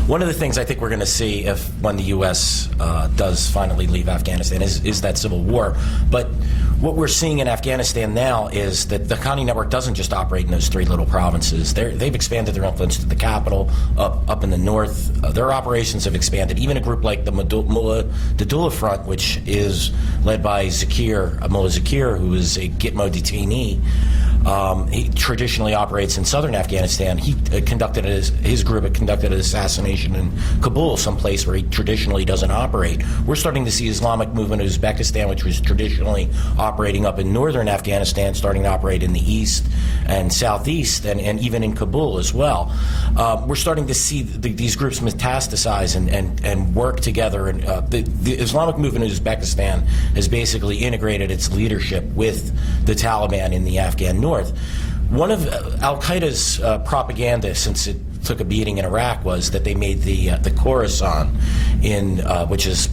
one of the things I think we're going to see when the U.S. Does finally leave Afghanistan is that civil war. But what we're seeing in Afghanistan now is that the Haqqani network doesn't just operate in those three little provinces. They've expanded their influence to the capital, up in the north. Their operations have expanded. Even a group like the Mullah Dadullah Front, which is led by Mullah Zakir, who is a Gitmo detainee. He traditionally operates in southern Afghanistan. His group had conducted an assassination in Kabul, someplace where he traditionally doesn't operate. We're starting to see Islamic movement in Uzbekistan, which was traditionally operating up in northern Afghanistan, starting to operate in the east and southeast, and even in Kabul as well. We're starting to see these groups metastasize and work together. And the Islamic movement in Uzbekistan has basically integrated its leadership with the Taliban in the Afghan north. One of Al-Qaeda's propaganda, since it took a beating in Iraq, was that they made the Khorasan, which is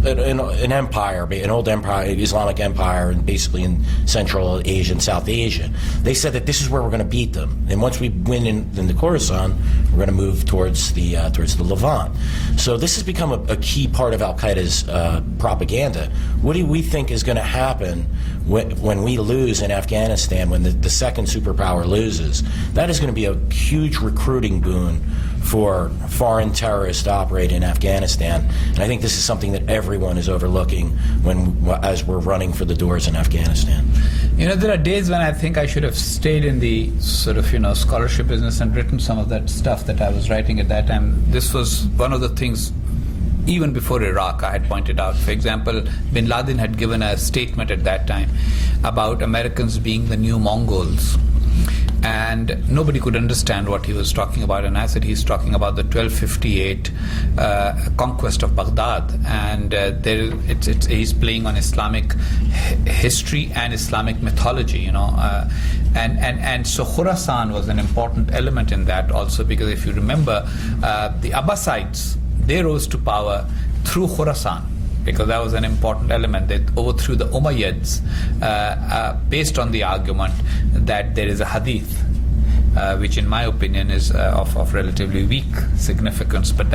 an empire, an old empire, Islamic empire, and basically in Central Asia and South Asia. They said that this is where we're going to beat them, and once we win in the Khorasan, we're going to move towards the Levant. So this has become a key part of Al-Qaeda's propaganda. What do we think is going to happen when we lose in Afghanistan, when the second superpower loses? That is going to be a huge recruiting boon for foreign terrorists to operate in Afghanistan. And I think this is something that everyone is overlooking as we're running for the doors in Afghanistan. You know, there are days when I think I should have stayed in the sort of, scholarship business and written some of that stuff that I was writing at that time. This was one of the things, even before Iraq, I had pointed out. For example, bin Laden had given a statement at that time about Americans being the new Mongols. And nobody could understand what he was talking about. And I said he's talking about the 1258 conquest of Baghdad. And he's playing on Islamic history and Islamic mythology, And so Khorasan was an important element in that also, because if you remember, the Abbasides, they rose to power through Khorasan, because that was an important element. They overthrew the Umayyads based on the argument that there is a hadith, which in my opinion is of relatively weak significance, but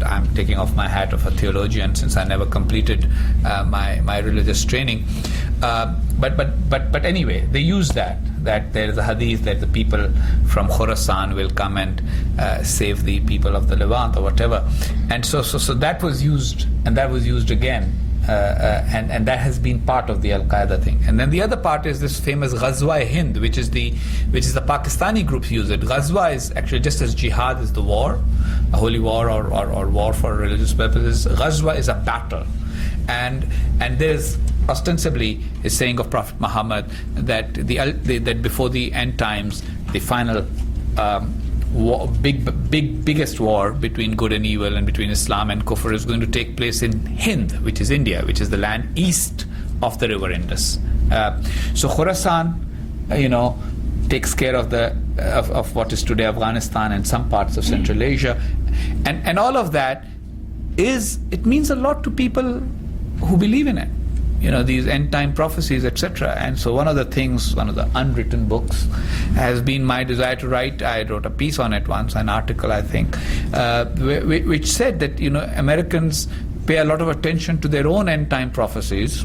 I'm taking off my hat of a theologian since I never completed my religious training. But anyway, they use that there is a hadith that the people from Khorasan will come and save the people of the Levant or whatever. And so that was used, and that was used again. And that has been part of the Al-Qaeda thing. And then the other part is this famous Ghazwa Hind, which is the Pakistani groups use it. Ghazwa is actually just as jihad is the war, a holy war or war for religious purposes. Ghazwa is a battle. And there's ostensibly a saying of Prophet Muhammad that that before the end times, the final biggest war between good and evil and between Islam and Kufr is going to take place in Hind, which is India, which is the land east of the river Indus. So Khorasan, takes care of what is today Afghanistan and some parts of Central Asia, and all of that it means a lot to people who believe in it. These end-time prophecies, etc. And so one of the unwritten books has been my desire to write. I wrote a piece on it once, an article, I think, which said that, Americans pay a lot of attention to their own end-time prophecies,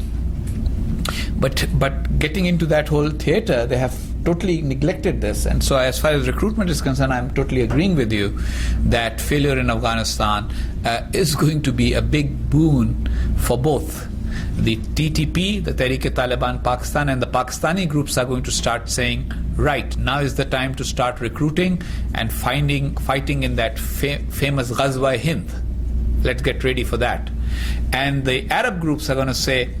but getting into that whole theater, they have totally neglected this. And so as far as recruitment is concerned, I'm totally agreeing with you that failure in Afghanistan is going to be a big boon for both the TTP, the Tehreek-e-Taliban Pakistan, and the Pakistani groups are going to start saying, right, now is the time to start recruiting and fighting in that famous Ghazwa Hind. Let's get ready for that. And the Arab groups are going to say,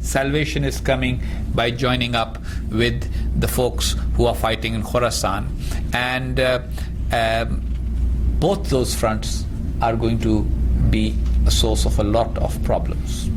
salvation is coming by joining up with the folks who are fighting in Khorasan. And both those fronts are going to be a source of a lot of problems.